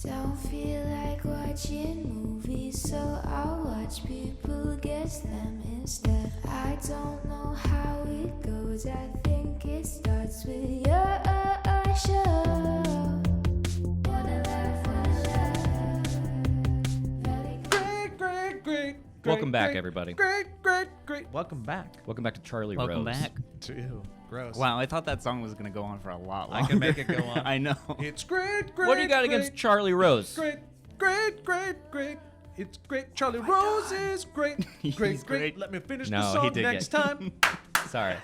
Don't feel like watching movies, so I'll watch people guess them instead. I don't know how it goes, I think it starts with your show. Wanna laugh, Great. Welcome back, everybody. Great. Welcome back. Welcome back to Charlie Welcome Rose. back. Ew, gross. Wow, I thought that song was going to go on for a lot longer. I can make it go on. I know. It's great. What do you got against Charlie Rose? Great. It's great. Charlie Rose is great. He's great. Let me finish No, the he song did next get- time. Sorry.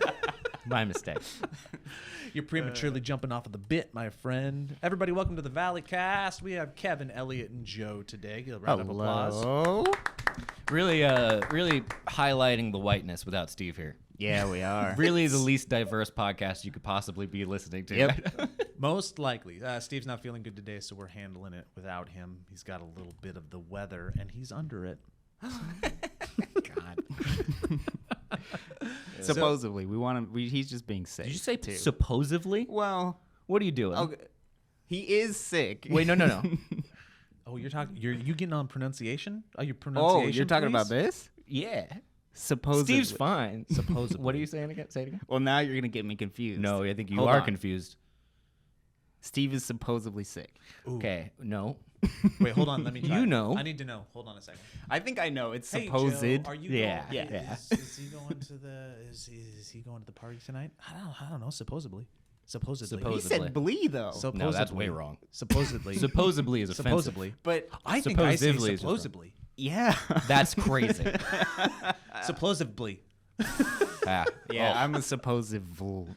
My mistake. You're prematurely jumping off of the bit, my friend. Everybody, welcome to the Valleycast. We have Kevin, Elliott, and Joe today. Give a round of applause. Hello. Really highlighting the whiteness without Steve here. Yeah, we are. Really the least diverse podcast you could possibly be listening to. Yep. Most likely. Steve's not feeling good today, so we're handling it without him. He's got a little bit of the weather, and he's under it. God. Supposedly, we want him. He's just being sick. Did you say too. supposedly? Well, What are you doing? okay. He is sick. Wait, no. Oh, you're talking. You getting on pronunciation? Are you Oh, pronunciation? you're talking about please? this? Yeah. Supposedly. Steve's fine. Supposedly. What are you saying again? Say it again. Well, now you're gonna get me confused. No, I think you Hold are on. confused. Steve is supposedly sick. Ooh. Okay, no. Wait, hold on. Let me try. You it. know. I need to know. Hold on a second. I think I know. It's Hey, supposed. Joe, are you Yeah, going, yeah. Is he going to the? Is he going to the party tonight? I don't know. Supposedly. He Supposedly. said "blee" though. Supposedly. No, that's way wrong. Supposedly. Supposedly is offensive. Supposedly. but I think I say Supposedly is supposedly. yeah, That's crazy. Supposedly. Ah, yeah. oh. I'm a supposed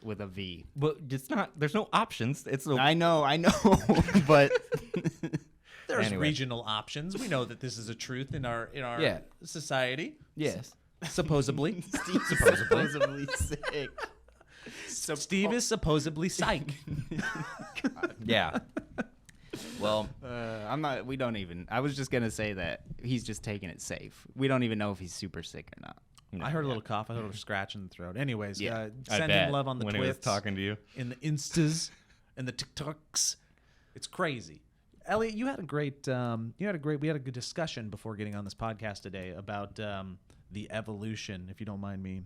with a V. But it's not. There's no options. It's a, I know, but There's Anyway. regional options. We know that this is a truth in our Yeah. society. yes. Supposedly. supposedly sick. Steve is supposedly psych. Yeah. Well, I'm not. We don't even. I was just gonna say that he's just taking it safe. We don't even know if he's super sick or not. I heard a little cough. I heard a little scratch in the throat. Anyways, Yeah. I send bet him love on the when Twits. he was talking to you. In the Instas and the TikToks. It's crazy. Elliot, we had a good discussion before getting on this podcast today about the evolution, if you don't mind me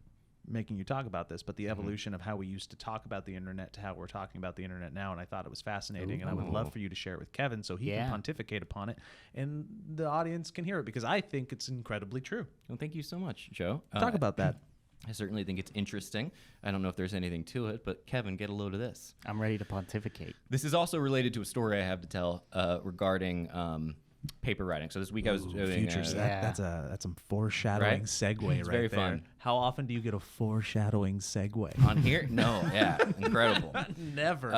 making you talk about this, but the evolution of how we used to talk about the internet to how we're talking about the internet now. And I thought it was fascinating, and I would love for you to share it with Kevin so he can Yeah. pontificate upon it and the audience can hear it, because I think it's incredibly true. Well, thank you so much, Joe. Talk about that. I certainly think it's interesting. I don't know if there's anything to it, but Kevin, get a load of this. I'm ready to pontificate. This is also related to a story I have to tell regarding paper writing. So this week I was doing Futures. Yeah. That's some foreshadowing Right? segue It's right very there. fun. How often do you get a foreshadowing segue? on here. No, yeah, incredible. Never.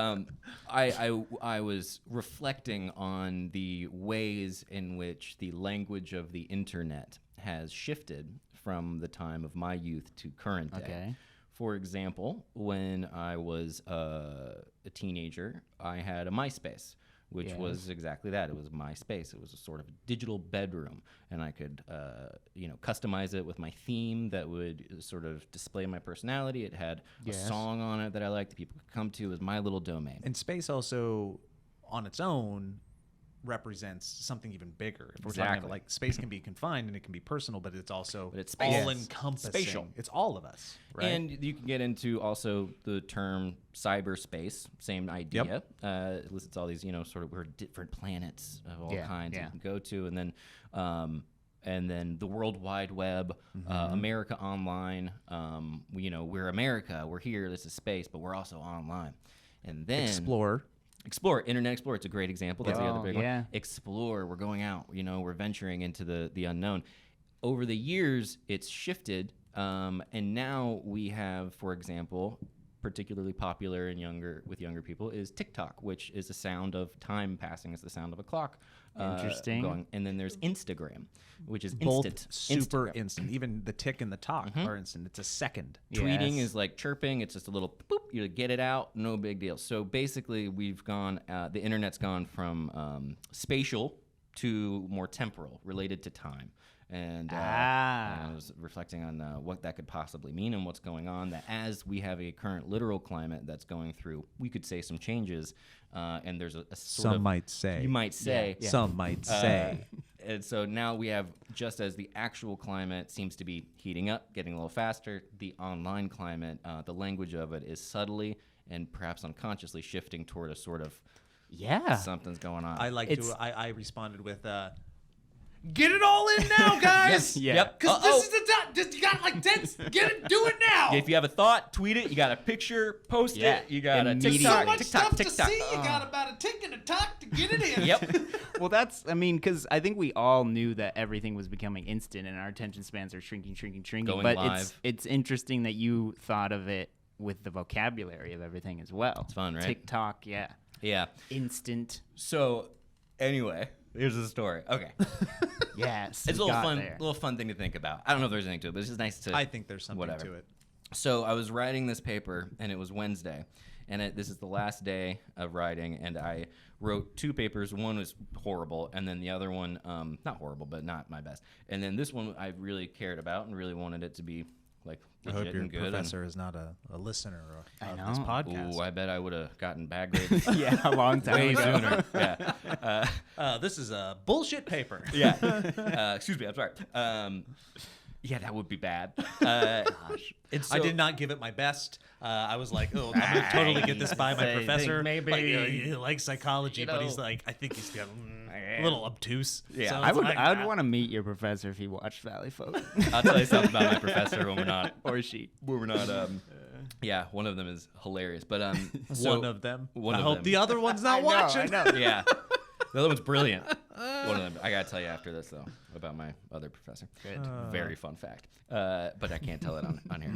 I was reflecting on the ways in which the language of the internet has shifted from the time of my youth to current day. Okay. For example, when I was a teenager, I had a MySpace, which Yes. was exactly that. It was MySpace. It was a sort of digital bedroom, and I could, customize it with my theme that would sort of display my personality. It had a Yes. song on it that I liked that people could come to. It was my little domain. And space also, on its own, represents something even bigger. If we're talking Exactly. about, like, space can be confined and it can be personal, but it's also But it's space. all encompassing. Spatial. It's all of us, right? And you can get into also the term cyberspace, same idea. Yep. It lists all these, sort of weird different planets of all Yeah, kinds yeah. you can go to, and then the World Wide Web, America Online. We're America. We're here. This is space, but we're also online. And then Explore, Internet Explorer. It's a great example. That's the other big yeah. one. Explore. We're going out. We're venturing into the unknown. Over the years, it's shifted, and now we have, for example, particularly popular with younger people is TikTok, which is the sound of time passing. It's the sound of a clock. Interesting. Going. And then there's Instagram, which is both instant. super Instagram. instant. Even the tick and the talk are instant. It's a second. Tweeting Yes. is like chirping. It's just a little boop. You get it out. No big deal. So basically, we've gone. The internet's gone from spatial to more temporal, related to time. And I was reflecting on what that could possibly mean and what's going on. That as we have a current literal climate that's going through, we could say some changes, and there's a sort of... Some might say. You might say. Yeah. Some might say. And so now we have, just as the actual climate seems to be heating up, getting a little faster, the online climate, the language of it is subtly and perhaps unconsciously shifting toward a sort of something's going on. I responded with... Get it all in now, guys. Yep. Because this is the time. You got like 10. Get it. Do it now. If you have a thought, tweet it. You got a picture, post it. You got a Immediate. So TikTok. much stuff to TikTok. see. You got about a tick and a talk to get it in. Yep. Well, because I think we all knew that everything was becoming instant and our attention spans are shrinking. Going but live. it's interesting that you thought of it with the vocabulary of everything as well. It's fun, right? TikTok, yeah. Yeah. Instant. So, anyway, here's the story. Okay. Yes. It's a little fun thing to think about. I don't know if there's anything to it, but it's just nice to... I think there's something to it. So I was writing this paper, and it was Wednesday, and this is the last day of writing, and I wrote 2 papers. One was horrible, and then the other one, not horrible, but not my best. And then this one I really cared about and really wanted it to be like I hope legit your and good. professor is not a listener of I this know. podcast. Ooh, I bet I would have gotten bag grades Yeah, a long time way ago. sooner. Yeah. This is a bullshit paper. Yeah. Excuse me. I'm sorry. Yeah, that would be bad. Gosh. I did not give it my best. I was like, I'm going to totally get this by my Say, professor. think Like, maybe- he likes psychology, but he's like, I think he's got a little obtuse. Yeah. So I it's I like, would want to meet your professor if he watched Valleyfolk. I'll tell you something about my professor when we're not. Or she. When we're not. Yeah, one of them is hilarious. But so, one of them. One I of hope them. the other one's not watching. I know. Yeah. The other one's brilliant. One of them. I gotta tell you after this though about my other professor. Good. Very fun fact. But I can't tell it on here.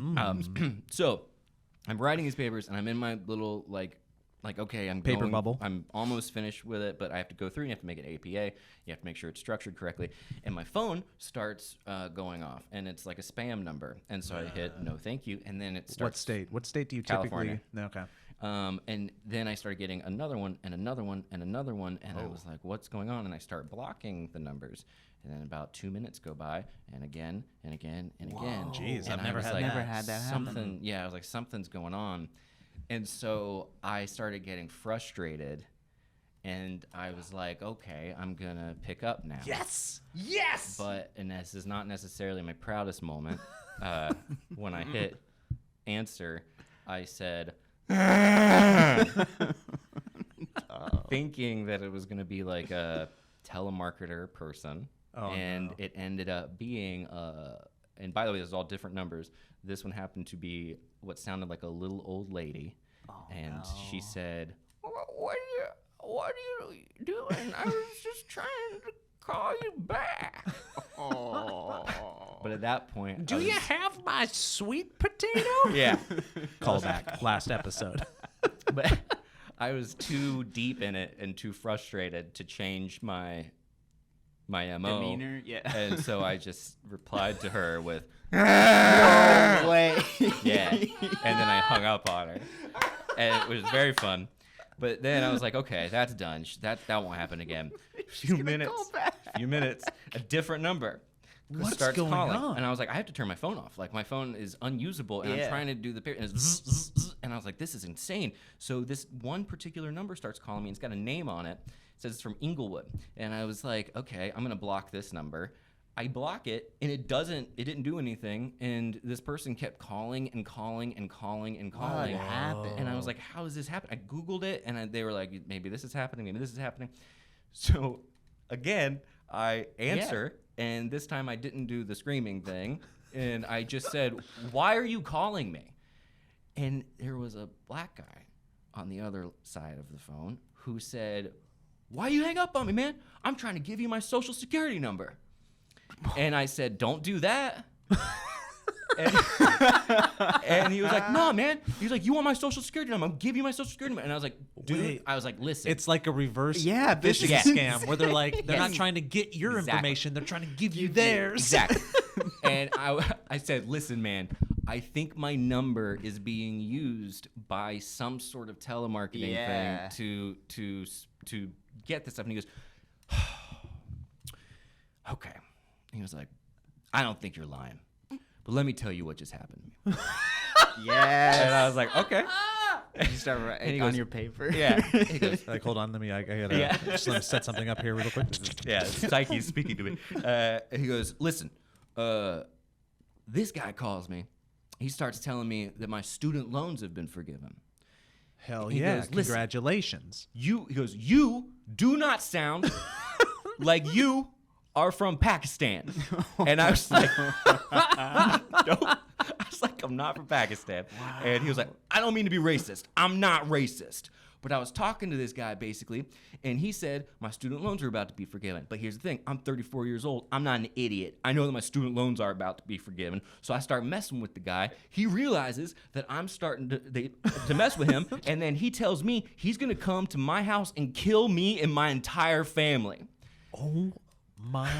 So I'm writing these papers and I'm in my little like okay, I'm Paper going, bubble. I'm almost finished with it, but I have to go through and you have to make it APA. You have to make sure it's structured correctly. And my phone starts going off and it's like a spam number. And so I hit no thank you. And then it starts. What state? What state do you California. typically? Okay. And then I started getting another one and another one and another one, and I was like, what's going on? And I start blocking the numbers. And then about 2 minutes go by, and again, and again, and again. Jeez, And I've I never was had like, that. Never had that happen. something, yeah, I was like, something's going on. And so I started getting frustrated, and I was like, okay, I'm going to pick up now. Yes. Yes. But, and this is not necessarily my proudest moment, when I hit answer, I said, thinking that it was going to be like a telemarketer person. And it ended up being, and by the way, this is all different numbers. This one happened to be what sounded like a little old lady. And she said, what are you doing? I was just trying to call you back. But at that point, Do you have my sweet potato? Yeah. Callback. Last episode. But I was too deep in it and too frustrated to change my MO. Demeanor, yeah. And so I just replied to her with, No way. yeah. And then I hung up on her. And it was very fun. But then I was like, okay, that's done. That won't happen again. Few minutes, a different number. What's starts going calling. on? And I was like, I have to turn my phone off. Like, my phone is unusable, and I'm Yeah. trying to do the paper, and it's zzz, zzz, zzz, and I was like, this is insane. So this one particular number starts calling me, and it's got a name on it. It says it's from Inglewood. And I was like, okay, I'm going to block this number. I block it, and it didn't do anything, and this person kept calling and calling and calling and calling. What happened? And I was like, how does this happen? I Googled it, and they were like, maybe this is happening, maybe this is happening. So, again, I answer, and this time I didn't do the screaming thing, and I just said, why are you calling me? And there was a black guy on the other side of the phone who said, why you hang up on me, man? I'm trying to give you my social security number. And I said, don't do that. And he was like, no, man. He was like, you want my social security number? I'll give you my social security number. And I was like, dude, Wait. I was like, listen. It's like a reverse Yeah, this phishing is- scam where they're like, they're not Yes. trying to get your Exactly. information, they're trying to give you theirs. Exactly. And I said, listen, man, I think my number is being used by some sort of telemarketing Yeah. thing to get this stuff. And he goes, okay. He was like, I don't think you're lying, but let me tell you what just happened to me. Yes. And I was like, okay. You start writing on your paper. Yeah. He goes, Like, hold on, I gotta Yeah. just let me set something up here real quick. yeah, Psyche's speaking to me. He goes, listen, this guy calls me. He starts telling me that my student loans have been forgiven. Hell He yeah! goes, "Listen." Congratulations. He goes, you do not sound like you are from Pakistan. And I was like, nope. I was like, I'm not from Pakistan. Wow. And he was like, I don't mean to be racist. I'm not racist. But I was talking to this guy basically, and he said, my student loans are about to be forgiven. But here's the thing, I'm 34 years old. I'm not an idiot. I know that my student loans are about to be forgiven. So I start messing with the guy. He realizes that I'm starting to mess with him. And then he tells me he's going to come to my house and kill me and my entire family. Oh my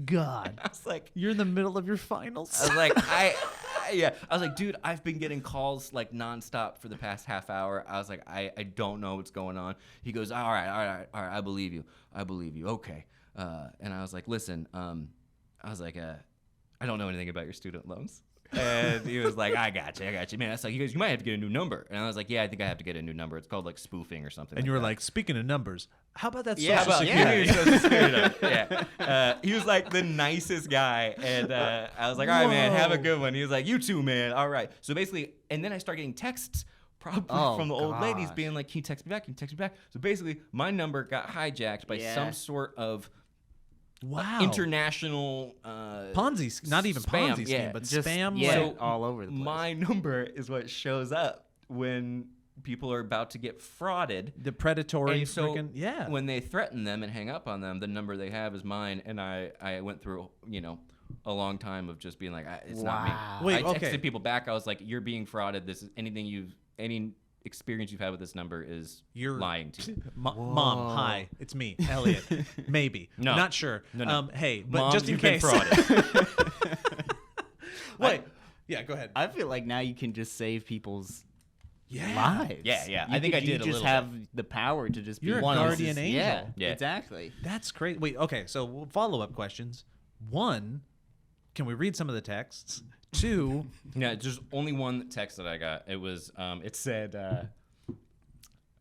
God! I was like, You're in the middle of your finals. I was like, I was like, dude, I've been getting calls like nonstop for the past half hour. I was like, I don't know what's going on. He goes, all right, I believe you. Okay. And I was like, listen, I was like, I don't know anything about your student loans. And he was like, I got you, man. That's like, he goes, you might have to get a new number. And I was like, yeah, I think I have to get a new number. It's called like spoofing or something. And you were that. like, speaking of numbers, how about that Yeah, social security? Social security number. Yeah. He was like the nicest guy. And I was like, all right, man, have a good one. He was like, you too, man. All right. So basically, and then I started getting texts probably from the old ladies being like, can you text me back? Can you text me back? So basically, my number got hijacked by some sort of international Ponzi, not even spam, Ponzi scheme, but just spam. So all over the place. my number is what shows up when people are about to get frauded. The predatory And so freaking when they threaten them and hang up on them, the number they have is mine. And I went through, a long time of just being like, it's not me. Wait, I texted okay. people back. I was like, you're being frauded. This is any experience you've had with this number is You're lying to you. Mom, hi, it's me, Elliott. Maybe, No. not sure. No. Hey, but Moms, just in you've been case. frauded. Wait, yeah, go ahead. I feel like now you can just save people's Yeah. lives. Yeah. You I think I you did a just little have the power to just You're be a one of guardian these- angel. Yeah. Exactly. That's crazy. Wait, okay, so follow-up questions. One, can we read some of the texts? Two, Yeah, there's only one text that I got. It was, it said,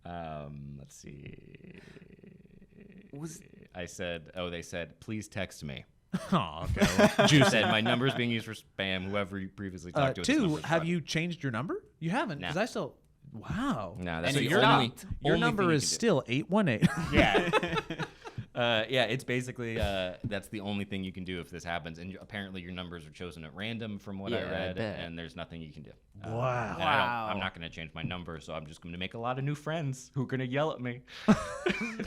let's see. They said, please text me. oh, okay. Well, Juice said, my number is being used for spam. Whoever you previously talked to. with this two, number is have fraud." you changed your number? You haven't, because No. I still. Wow. No, that's And the you're only, not. Your only number thing you is can do. still 818. Yeah, it's basically that's the only thing you can do if this happens. And apparently your numbers are chosen at random from what I Yeah, I read, bet. and there's nothing you can do. Wow. And I'm not going to change my number, so I'm just going to make a lot of new friends who are going to yell at me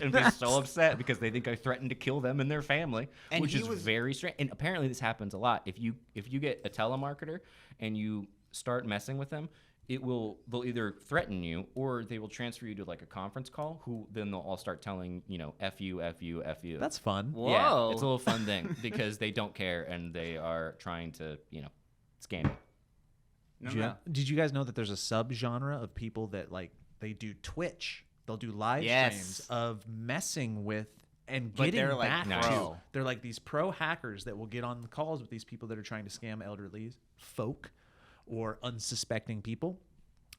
and be so upset because they think I threatened to kill them and their family, And which he is was- very strange. And apparently this happens a lot. If you get a telemarketer and you start messing with them, they'll either threaten you or they will transfer you to like a conference call. Who then they'll all start telling f you. That's fun. Whoa. Yeah, it's a little fun thing because they don't care and they are trying to scam you. Did you guys know that there's a subgenre of people that like they do Twitch? They'll do live Yes. streams of messing with and But getting they're, like, back Nice. to. They're like these pro hackers that will get on the calls with these people that are trying to scam elderly folk or unsuspecting people,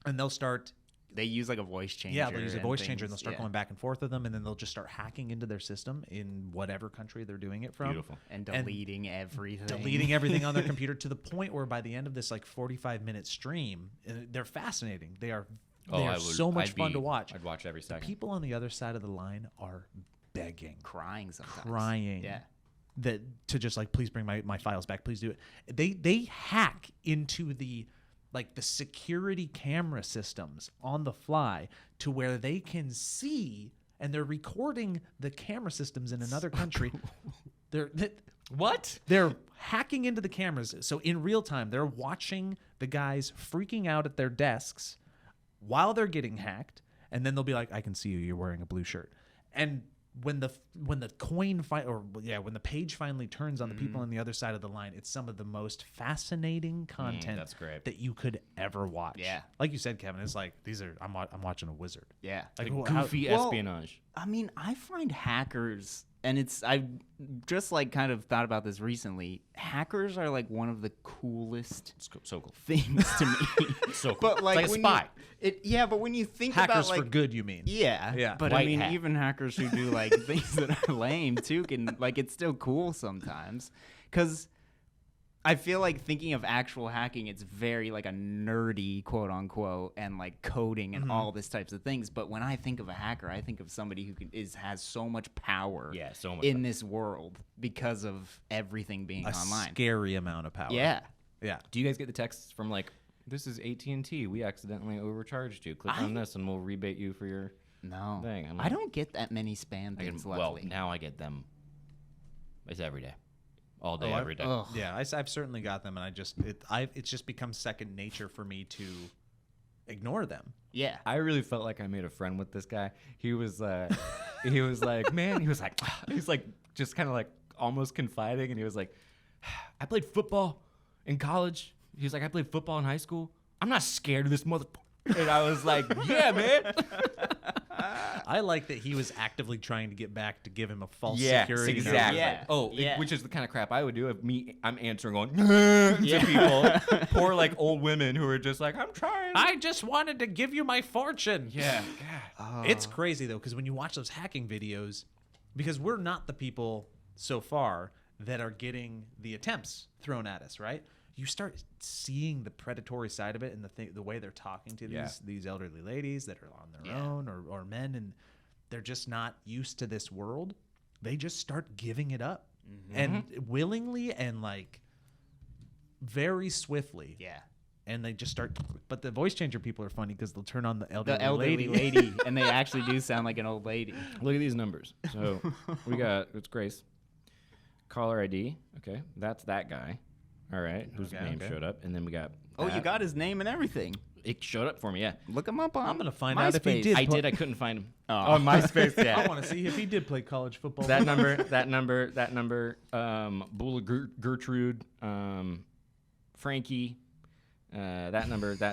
and they'll start. They use like a voice changer. Yeah, they'll use a and voice changer and they'll things, start yeah. going back and forth with them, and then they'll just start hacking into their system in whatever country they're doing it from. Beautiful. And deleting everything. Deleting everything on their computer to the point where by the end of this like 45-minute stream, they're fascinating. They are so much fun to watch. I'd watch every second. People on the other side of the line are begging, Crying sometimes. crying, Yeah. that to just like, please bring my files back, please do it. They hack into the security camera systems on the fly to where they can see, and they're recording the camera systems in another country. What? They're hacking into the cameras. So in real time, they're watching the guys freaking out at their desks while they're getting hacked. And then they'll be like, I can see you. You're wearing a blue shirt. And when the when the page finally turns on the people on the other side of the line, it's some of the most fascinating content that's great. that you could ever watch. Yeah. Like you said, Kevin, it's like I'm watching a wizard. Yeah. Like Goofy Well, espionage. I mean, I find hackers, and I just like kind of thought about this recently. Hackers are like one of the coolest So cool. things to me. So cool. But like it's like a when spy. Yeah, but when you think Hackers about like for good, you mean? yeah, Yeah. But White I mean, hat. even hackers who do like things that are lame too can like it's still cool sometimes because. I feel like thinking of actual hacking, it's very like a nerdy quote unquote and like coding and all this types of things. But when I think of a hacker, I think of somebody who has so much power Yeah, so much in power. this world because of everything being A online. scary amount of power. Yeah. Yeah. Do you guys get the texts from like, this is AT&T. We accidentally overcharged you. Click on this and we'll rebate you for your No. thing. I'm I like- don't get that many spam I things, get, well, luckily. now I get them. It's every day. All day, Oh, every day. Ugh. Yeah, I've certainly got them, and it's just become second nature for me to ignore them. Yeah. I really felt like I made a friend with this guy. He was like, man, he's like, just kind of like almost confiding. And he was like, I played football in college. He was like, I played football in high school. I'm not scared of this motherfucker. And I was like, yeah, man. I like that he was actively trying to get back to give him a false Yeah, security number. exactly. Yeah. Oh, Yeah. which is the kind of crap I would do if I'm answering going to people, poor like old women who are just like, I'm trying. I just wanted to give you my fortune. yeah. It's crazy though, because when you watch those hacking videos, because we're not the people so far that are getting the attempts thrown at us, right? You start seeing the predatory side of it and the way they're talking to these elderly ladies that are on their own or men, and they're just not used to this world. They just start giving it up and willingly and like very swiftly. Yeah. And they just start. But the voice changer people are funny because they'll turn on the elderly, The elderly lady, and they actually do sound like an old lady. Look at these numbers. So we got, it's Grace. Caller ID. Okay. That's that guy. All right. Whose name showed up. And then we got. Oh, you that. got his name and everything. It showed up for me, yeah. Look him up on I'm gonna find out if he MySpace. did. I did. I couldn't find him. Oh. On MySpace, yeah. I want to see if he did play college football. that number, Bula Gertrude, Frankie, that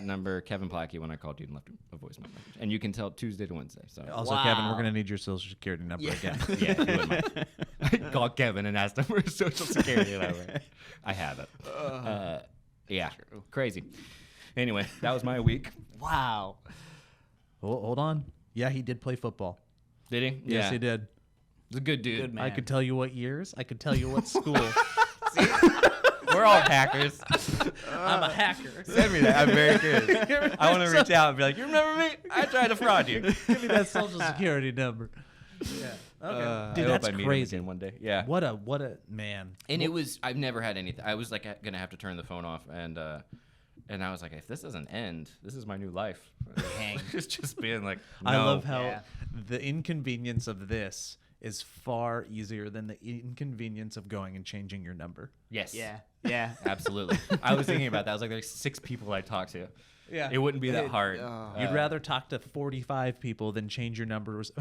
number, Kevin Plachy when I called you and left a voicemail message. And you can tell Tuesday to Wednesday. So Also, Wow. Kevin, we're gonna need your social security number again. yeah, you wouldn't mind. I called Kevin and asked him for his social security number. I have it. Yeah, crazy. Anyway, that was my week. Wow. Hold on. Yeah, he did play football. Did he? Yes, he did. He's a good dude. Good man. I could tell you what years. I could tell you what school. We're all hackers. I'm a hacker. Send me that. I'm very curious. I want to reach out and be like, you remember me? I tried to fraud you. Give me that social security number. Yeah. Okay. Dude, I hope that's I meet him crazy. again one day. Yeah. What a man. And it was, I've never had anything. I was like gonna have to turn the phone off, and I was like, if this doesn't end, this is my new life. Hang. It's just being like, I no. love how Yeah. the inconvenience of this is far easier than the inconvenience of going and changing your number. Yes. Yeah. Yeah. Absolutely. I was thinking about that. I was like, there's 6 people I talked to. Yeah. It wouldn't be that hard. You'd rather talk to 45 people than change your numbers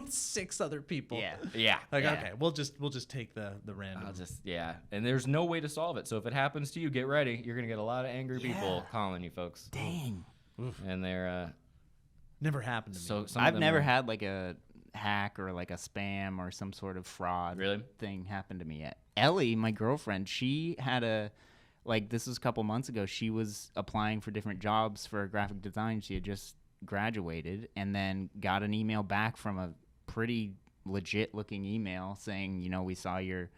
6 other people. Yeah. Yeah. Like, yeah. okay, we'll just take the random. I'll just, yeah. And there's no way to solve it. So if it happens to you, get ready. You're going to get a lot of angry people calling you, folks. Dang. And they're, Never happened to me. so some of I've them never are- had like a hack or like a spam or some sort of fraud Really? thing happen to me yet. Ellie, my girlfriend, she had this was a couple months ago. She was applying for different jobs for graphic design. She had just graduated and then got an email back from a pretty legit looking email saying, you know, we saw your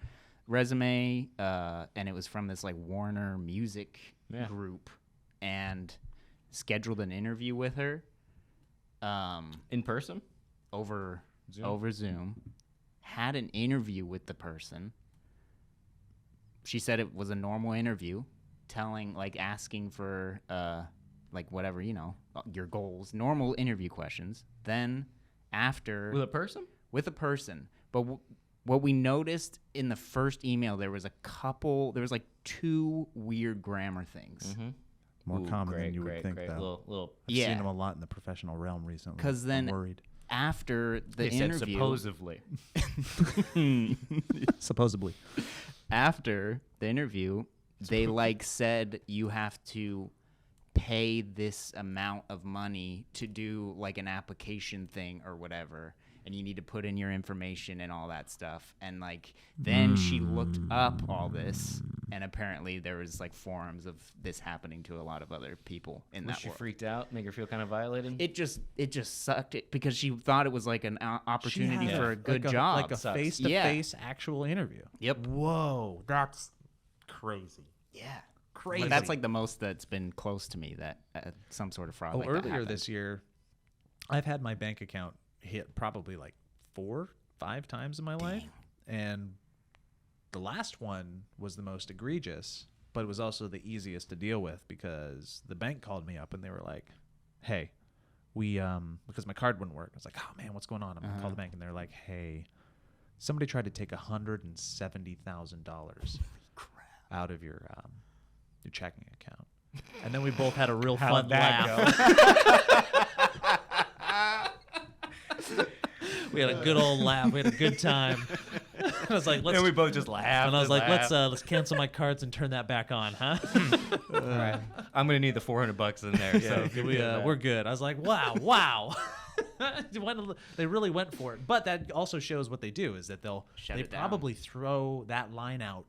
resume, and it was from this like Warner Music group, and scheduled an interview with her. in person? Over Zoom, had an interview with the person. She said it was a normal interview, asking for whatever, you know, your goals, normal interview questions. Then after With a person? with a person, but what we noticed in the first email, there was like 2 weird grammar things. Mm-hmm. More common than you would think, though. Little. I've Yeah. seen them a lot in the professional realm recently. 'Cause then- I'm worried. After the They said interview, supposedly. Supposedly. after the interview, they said you have to pay this amount of money to do like an application thing or whatever. and you need to put in your information and all that stuff. And like then she looked up all this, and apparently there was like forums of this happening to a lot of other people in Was that she world. freaked out? Make her feel kind of violated? It just sucked it because she thought it was like an opportunity She had for a good like job. like a Sucks. face-to-face actual interview. Yep. Whoa, that's crazy. Yeah. Crazy. But that's like the most that's been close to me that some sort of fraud. Oh, like that earlier happened. this year, I've had my bank account hit probably like 4-5 times in my life, and the last one was the most egregious, but it was also the easiest to deal with because the bank called me up and they were like, "Hey, we because my card wouldn't work." I was like, "Oh man, what's going on?" I'm gonna call the bank, and they're like, "Hey, somebody tried to take $170,000 out of your checking account." And then we both had a real fun laugh. We had a good old laugh. We had a good time. I was like, and we both just laughed. and I was like, let's cancel my cards and turn that back on, huh? all right. I'm gonna need the $400 in there. So We're good. I was like, wow. They really went for it. But that also shows what they do is that they it down. probably throw that line out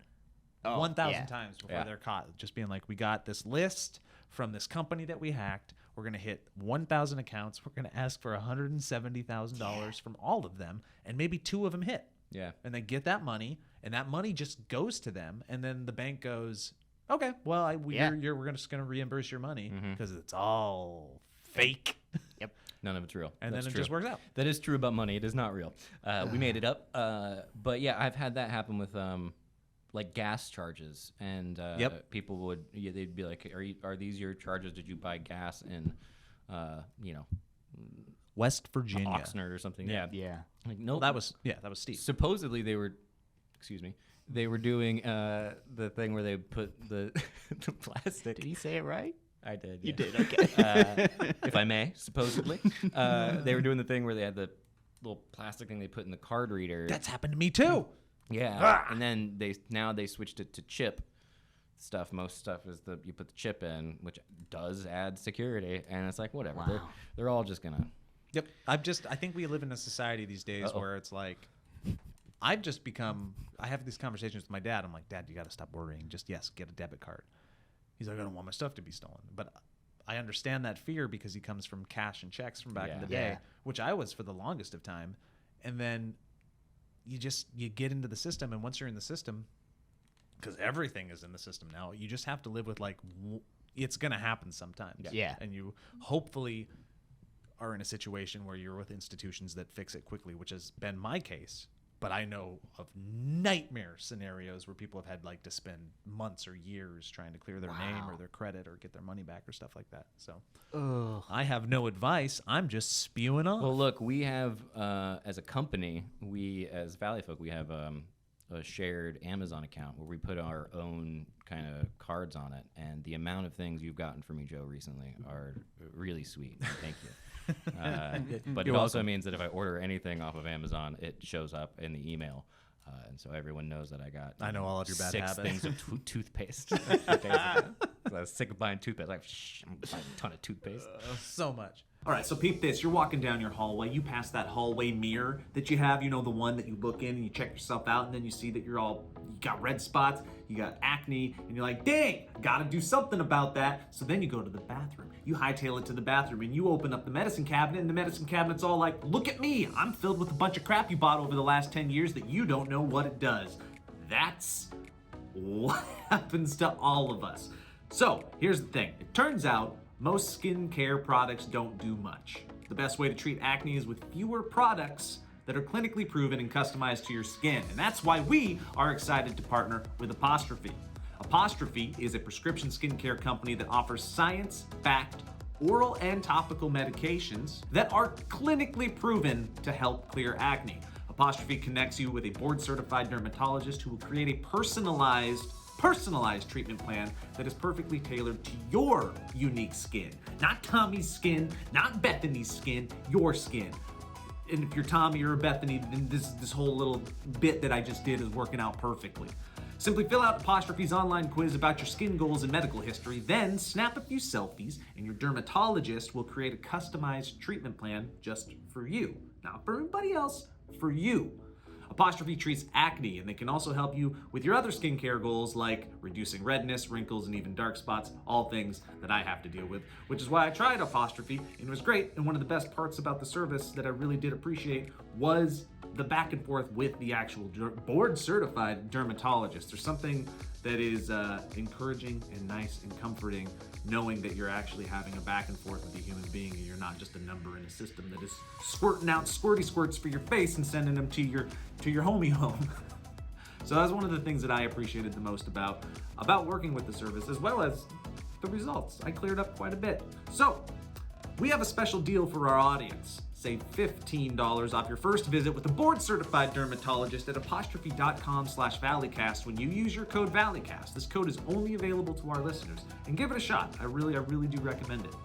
1,000 times before they're caught. Just being like, we got this list from this company that we hacked. We're going to hit 1,000 accounts. We're going to ask for $170,000 from all of them, and maybe 2 of them hit. Yeah. And they get that money, and that money just goes to them, and then the bank goes, okay, well, we're just going to reimburse your money because it's all fake. Yep. None of it's real. And That's then it true. just works out. That is true about money. It is not real. We made it up. But yeah, I've had that happen with like gas charges, and people would they'd be like, "Are these your charges? Did you buy gas in, West Virginia. Oxnard or something?" Yeah. Like no, That was Steve. supposedly they were. Excuse me. They were doing the thing where they put the the plastic. Did he say it right? I did. You yeah. did. Okay. If I may, supposedly, they were doing the thing where they had the little plastic thing they put in the card reader. That's happened to me too. Yeah, and then they switched it to chip stuff. Most stuff is you put the chip in, which does add security, and it's like whatever. Wow. They're all just gonna. Yep. I think we live in a society these days where it's like, I have these conversations with my dad. I'm like, Dad, you got to stop worrying. Just get a debit card. He's like, I don't want my stuff to be stolen. But I understand that fear because he comes from cash and checks from back in the day, which I was for the longest of time. And then you get into the system, and once you're in the system, because everything is in the system now, you just have to live with like it's gonna happen sometimes. Yeah. And you hopefully are in a situation where you're with institutions that fix it quickly, which has been my case. But I know of nightmare scenarios where people have had like to spend months or years trying to clear their name or their credit or get their money back or stuff like that. So I have no advice. I'm just spewing off. Well, look, we have as a company, we as Valleyfolk, we have a shared Amazon account where we put our own kind of cards on it, and the amount of things you've gotten from me, Joe, recently are really sweet. Thank you. But You're it also welcome. means that if I order anything off of Amazon, it shows up in the email. And so everyone knows that I got. I know all of your bad 6 habits. things of toothpaste. I was sick of buying toothpaste. Like, I'm buying a ton of toothpaste. So much. All right, so peep this. You're walking down your hallway. You pass that hallway mirror that you have, the one that you look in and you check yourself out, and then you see that you got red spots, you got acne, and you're like, dang, gotta do something about that. So then you go to the bathroom. You hightail it to the bathroom, and you open up the medicine cabinet, and the medicine cabinet's all like, look at me. I'm filled with a bunch of crap you bought over the last 10 years that you don't know what it does. That's what happens to all of us. So here's the thing. It turns out most skincare products don't do much. The best way to treat acne is with fewer products that are clinically proven and customized to your skin. And that's why we are excited to partner with Apostrophe. Apostrophe is a prescription skincare company that offers science-backed oral and topical medications that are clinically proven to help clear acne. Apostrophe connects you with a board-certified dermatologist who will create a personalized treatment plan that is perfectly tailored to your unique skin. Not Tommy's skin, not Bethany's skin, your skin. And if you're Tommy or Bethany, then this whole little bit that I just did is working out perfectly. Simply fill out Apostrophe's online quiz about your skin goals and medical history, then snap a few selfies, and your dermatologist will create a customized treatment plan just for you. Not for everybody else, for you. Apostrophe treats acne, and they can also help you with your other skincare goals like reducing redness, wrinkles, and even dark spots, all things that I have to deal with, which is why I tried Apostrophe, and it was great. And one of the best parts about the service that I really did appreciate was the back and forth with the actual board-certified dermatologist. There's something that is encouraging and nice and comforting knowing that you're actually having a back and forth with a human being and you're not just a number in a system that is squirting out squirty squirts for your face and sending them to your homie home. So that's one of the things that I appreciated the most about working with the service, as well as the results. I cleared up quite a bit. So we have a special deal for our audience. Save $15 off your first visit with a board-certified dermatologist at apostrophe.com/valleycast when you use your code valleycast. This code is only available to our listeners, and give it a shot. I really do recommend it.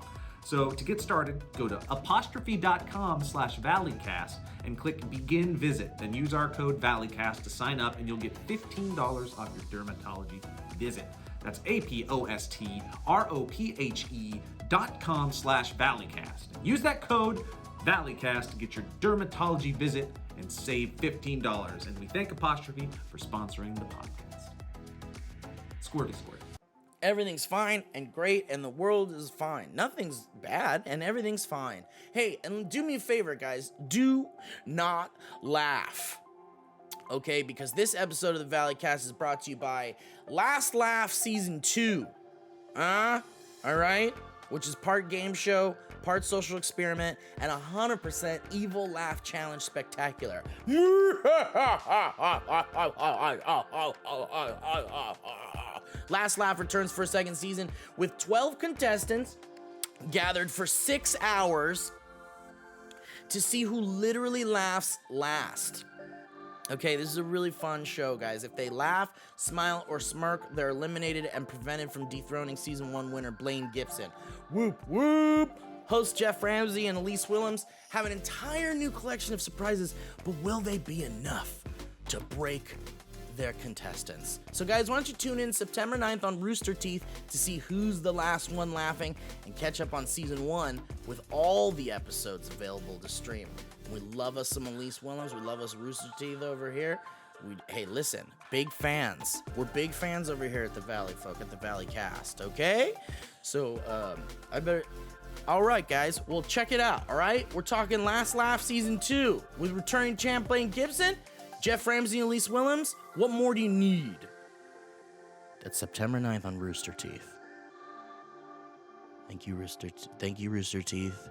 So to get started, go to apostrophe.com/valleycast and click begin visit. Then use our code valleycast to sign up, and you'll get $15 off your dermatology visit. That's apostrophe.com/valleycast. Use that code Valleycast to get your dermatology visit and save $15. And we thank Apostrophe for sponsoring the podcast. Squirty squirt. Everything's fine and great, and the world is fine. Nothing's bad, and everything's fine. Hey, and do me a favor, guys. Do not laugh. Okay, because this episode of the Valleycast is brought to you by Last Laugh Season 2. All right? Which is part game show, part social experiment, and 100% evil laugh challenge spectacular. Last Laugh returns for a second season with 12 contestants gathered for 6 hours to see who literally laughs last. Okay, this is a really fun show, guys. If they laugh, smile, or smirk, they're eliminated and prevented from dethroning Season 1 winner Blaine Gibson. Whoop, whoop! Hosts Jeff Ramsey and Elise Willems have an entire new collection of surprises, but will they be enough to break their contestants? So guys, why don't you tune in September 9th on Rooster Teeth to see who's the last one laughing and catch up on Season 1 with all the episodes available to stream. We love us some Elise Willems. We love us Rooster Teeth over here. Hey, listen, big fans. We're big fans over here at the Valleyfolk, at the Valleycast, okay? So, all right, guys, well, check it out, all right? We're talking Last Laugh Season 2 with returning champ Blaine Gibson, Jeff Ramsey, and Elise Willems. What more do you need? That's September 9th on Rooster Teeth. Thank you, Rooster Teeth.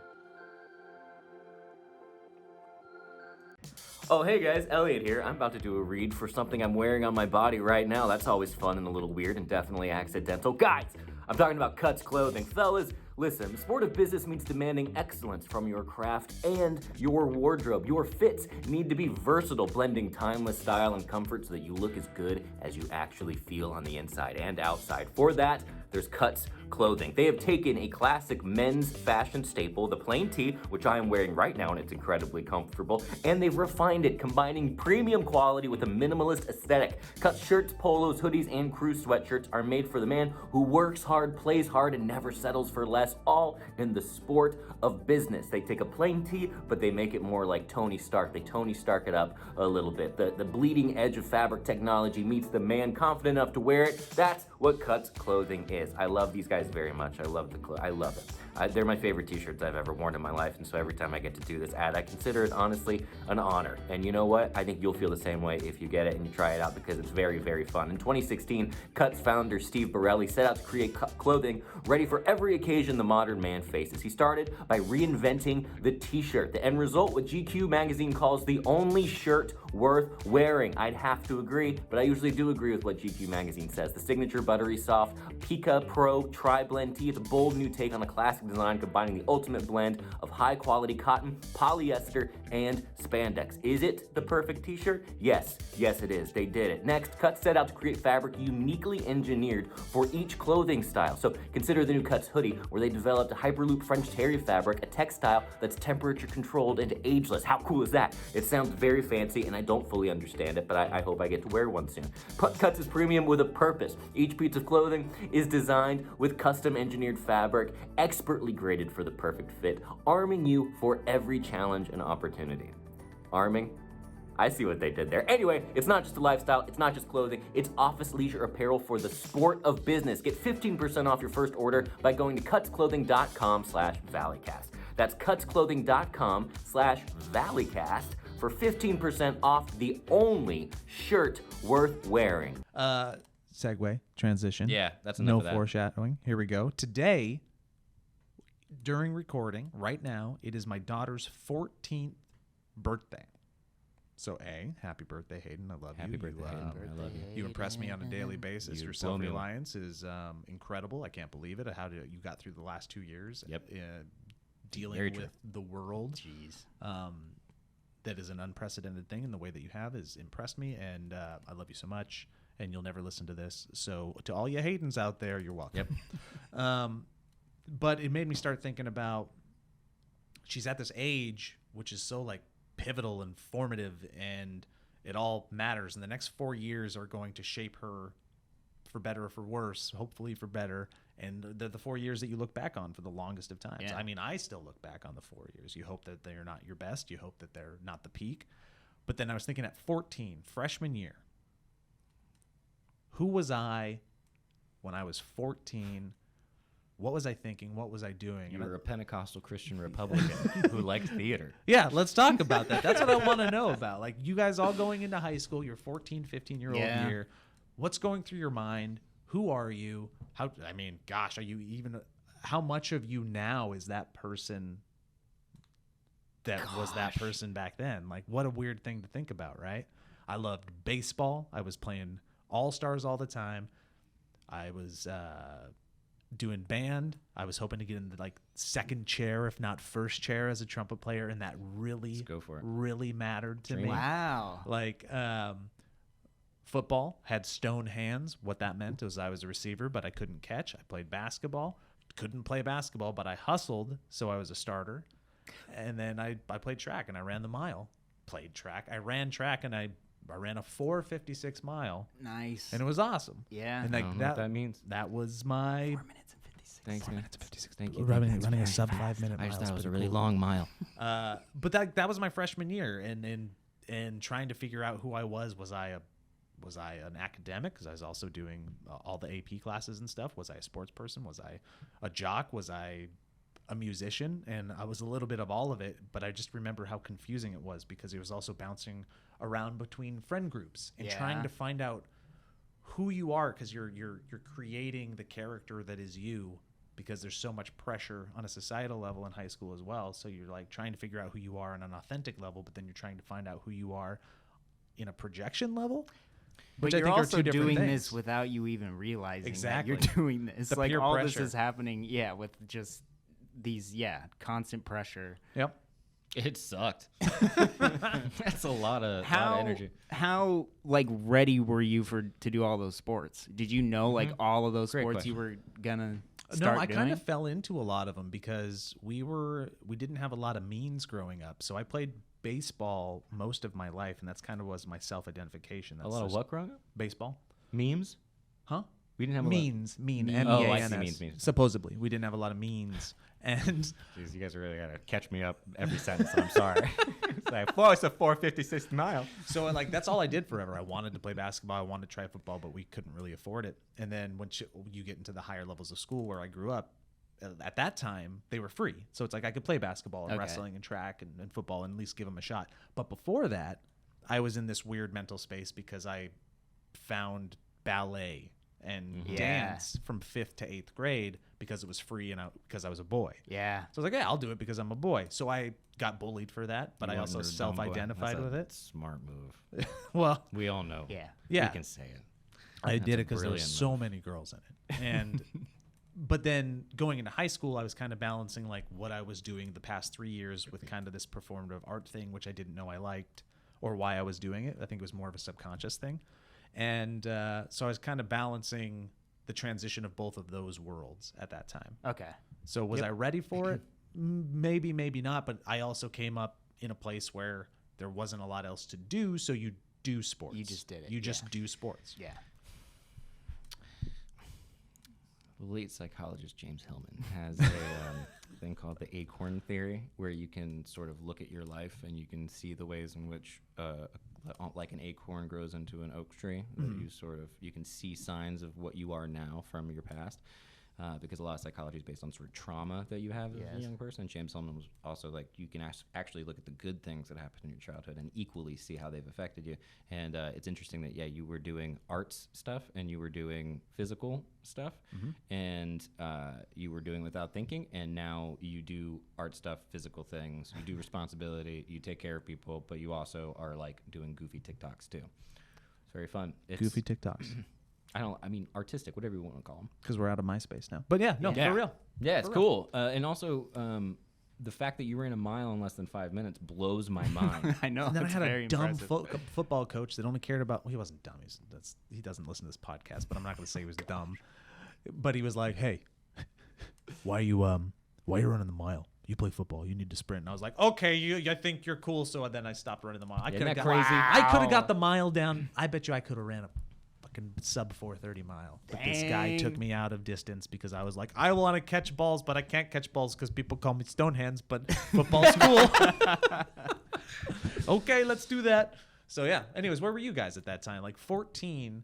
Oh, hey guys, Elliott here. I'm about to do a read for something I'm wearing on my body right now. That's always fun and a little weird and definitely accidental. Guys, I'm talking about Cuts Clothing. Fellas, listen, the sport of business means demanding excellence from your craft and your wardrobe. Your fits need to be versatile, blending timeless style and comfort so that you look as good as you actually feel on the inside and outside. For that, there's Cuts Clothing. They have taken a classic men's fashion staple, the plain tee, which I am wearing right now and it's incredibly comfortable, and they've refined it, combining premium quality with a minimalist aesthetic. Cuts shirts, polos, hoodies, and crew sweatshirts are made for the man who works hard, plays hard, and never settles for less, all in the sport of business. They take a plain tee, but they make it more like Tony Stark. They Tony Stark it up a little bit. The bleeding edge of fabric technology meets the man confident enough to wear it. That's what Cuts Clothing is. I love these guys very much. I love I love it. They're my favorite t-shirts I've ever worn in my life, and so every time I get to do this ad, I consider it honestly an honor. And you know what? I think you'll feel the same way if you get it and you try it out, because it's very, very fun. In 2016, Cuts founder Steve Borelli set out to create clothing ready for every occasion the modern man faces. He started by reinventing the t-shirt. The end result, what GQ magazine calls the only shirt worth wearing. I'd have to agree, but I usually do agree with what GQ magazine says. The signature buttery soft Pika Pro Tri-Blend tee is a bold new take on a classic design, combining the ultimate blend of high quality cotton, polyester, and spandex. Is it the perfect t-shirt? Yes it is. They did it. Next, Cuts set out to create fabric uniquely engineered for each clothing style. So consider the new Cuts hoodie, where they developed a hyperloop French terry fabric, a textile that's temperature controlled and ageless. How cool is that? It sounds very fancy, and I don't fully understand it, but I hope I get to wear one soon. Cuts is premium with a purpose. Each piece of clothing is designed with custom engineered fabric, expertly graded for the perfect fit, arming you for every challenge and opportunity. Arming? I see what they did there. Anyway, it's not just a lifestyle, it's not just clothing, it's office leisure apparel for the sport of business. Get 15% off your first order by going to cutsclothing.com/valleycast. That's cutsclothing.com/valleycast for 15% off the only shirt worth wearing. Segue, transition. Yeah, that's no enough of that. foreshadowing. Here we go. Today, during recording, right now, it is my daughter's 14th birthday. So, happy birthday, Hayden. I love you. Happy birthday, You, Hayden. I love you. You impress me on a daily basis. You Your blow me away. self-reliance is incredible. I can't believe it. How you got through the last 2 years. Yep. Dealing Very true. with the world. Jeez. That is an unprecedented thing, and the way that you have has impressed me, and I love you so much, and you'll never listen to this. So to all you Haydens out there, you're welcome. Yep. But it made me start thinking about, she's at this age, which is so like pivotal and formative, and it all matters. And the next 4 years are going to shape her for better or for worse, hopefully for better. And they're the 4 years that you look back on for the longest of times. Yeah. I mean, I still look back on the 4 years. You hope that they're not your best. You hope that they're not the peak. But then I was thinking at 14, freshman year, who was I when I was 14? What was I thinking? What was I doing? You And I- were a Pentecostal Christian Republican who liked theater. yeah, let's talk about that. That's what I want to know about. Like, you guys all going into high school, your 14, 15-year-old Yeah. year. What's going through your mind? Who are you? Are you even, how much of you now is that person that was that person back then? Like, what a weird thing to think about, right? I loved baseball. I was playing all-stars all the time. I was doing band. I was hoping to get in the like second chair, if not first chair, as a trumpet player, and that really, go for it. really mattered to me. Wow. Like, football had stone hands. What that meant was I was a receiver, but I couldn't catch. I played basketball, couldn't play basketball, but I hustled, so I was a starter. And then I played track, and I ran the mile. Played track. I ran track, and I ran a 4:56 mile, Nice. and it was awesome. Yeah. And I like don't know what that means. that was my 4 minutes and 56. Thanks, man. 56. Thank you. Running a sub 5 minute I mile. just is thought it was a pretty really cool. long mile. But that was my freshman year, and trying to figure out who I was. Was I an academic? Because I was also doing all the AP classes and stuff. Was I a sports person? Was I a jock? Was I a musician? And I was a little bit of all of it, but I just remember how confusing it was, because it was also bouncing around between friend groups and trying Yeah. to find out who you are, because you're creating the character that is you, because there's so much pressure on a societal level in high school as well. So you're like trying to figure out who you are on an authentic level, but then you're trying to find out who you are in a projection level. But which I you're think are also two different doing things. this without you even realizing Exactly. that you're doing this. The Like peer all pressure. this is happening, with just these, constant pressure. Yep. It sucked. That's a lot of energy. How like ready were you to do all those sports? Did you know like all of those Great sports question. you were gonna No, start I doing? kind of fell into a lot of them because we didn't have a lot of means growing up. So I played baseball most of my life, and that's kind of was my self-identification. A That's lot of just what growing up? baseball, Memes? huh? We didn't have Mean, Oh, I see, means. means. Supposedly, we didn't have a lot of means, and Jeez, you guys are really gotta catch me up every sentence. I'm sorry. It's like, it's a 4:56 mile. so like that's all I did forever. I wanted to play basketball, I wanted to try football, but we couldn't really afford it. And then when you get into the higher levels of school where I grew up, at that time they were free, so it's like I could play basketball and Okay. wrestling and track and football and at least give them a shot. But before that, I was in this weird mental space because I found ballet and dance from 5th to 8th grade because it was free and because I was a boy. Yeah. So I was like, yeah, I'll do it because I'm a boy. So I got bullied for that, but I also self-identified with it. Smart move. Well, We all know. Yeah. yeah, We can say it. I did a it because there was brilliant so move. many girls in it. And but then going into high school, I was kind of balancing like what I was doing the past 3 years with kind of this performative art thing, which I didn't know I liked or why I was doing it. I think it was more of a subconscious thing. And so I was kind of balancing the transition of both of those worlds at that time. Okay. So was I ready for it? Maybe, maybe not. But I also came up in a place where there wasn't a lot else to do, so you do sports. You just did it, You just yeah. do sports. Yeah. The late psychologist James Hillman has a thing called the acorn theory, where you can sort of look at your life and you can see the ways in which, like an acorn grows into an oak tree. That you can see signs of what you are now from your past. Because a lot of psychology is based on sort of trauma that you have as a young person. James Hillman was also like, you can actually look at the good things that happened in your childhood and equally see how they've affected you. And it's interesting that, you were doing arts stuff and you were doing physical stuff and you were doing without thinking. And now you do art stuff, physical things, you do responsibility, you take care of people, but you also are like doing goofy TikToks too. It's very fun. Goofy TikToks. I mean, artistic, whatever you want to call them. Because we're out of MySpace now. But yeah, no, Yeah. for real. Yeah, it's For cool. And also, the fact that you ran a mile in less than 5 minutes blows my mind. I know. And then I it's had a very dumb impressive. football coach that only cared about. Well, he wasn't dumb. He doesn't listen to this podcast, but I'm not going to say he was dumb. But he was like, "Hey, why you running the mile? You play football. You need to sprint." And I was like, "Okay, I think you're cool." So then I stopped running the mile. I Isn't could have that got crazy? I could have got the mile down. I bet you I could have ran a fucking sub 4:30 mile. But this guy took Dang. me out of distance because I was like, I want to catch balls, but I can't catch balls because people call me Stonehands. But football's cool. Okay, let's do that. So yeah. Anyways, where were you guys at that time? Like 14.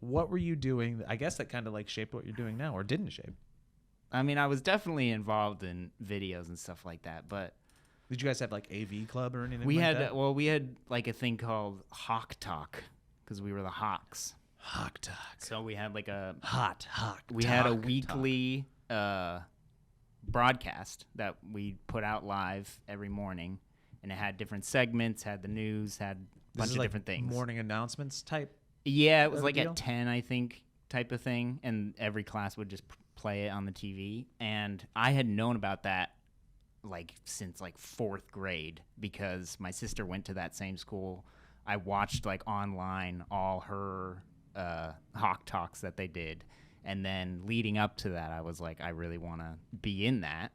What were you doing? I guess that kind of like shaped what you're doing now, or didn't shape. I mean, I was definitely involved in videos and stuff like that, but Did you guys have like AV club or anything? we like had that? we had like a thing called Hawk Talk because we were the Hawks. Hawk Talk. So we had like a Hot Hawk. we had a weekly broadcast that we put out live every morning, and it had different segments, had the news, had a This bunch is of like different things. Morning announcements type. Yeah, it was of like deal? at 10, I think, type of thing, and every class would just play it on the TV. And I had known about that like since like 4th grade because my sister went to that same school. I watched like online all her Hawk Talks that they did, and then leading up to that, I was like, I really want to be in that.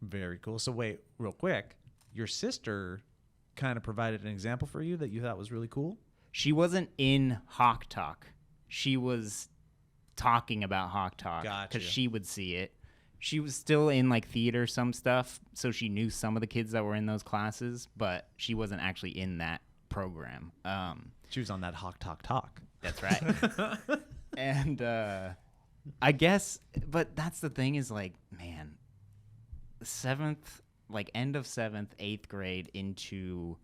Very cool. So wait, real quick, your sister kind of provided an example for you that you thought was really cool. She wasn't in Hawk Talk. She was talking about Hawk Talk Gotcha. because she would see it. She was still in like theater, some stuff, so she knew some of the kids that were in those classes, but she wasn't actually in that program. She was on that Hawk Talk. That's right. And I guess, but that's the thing is like, man, end of 7th, 8th grade into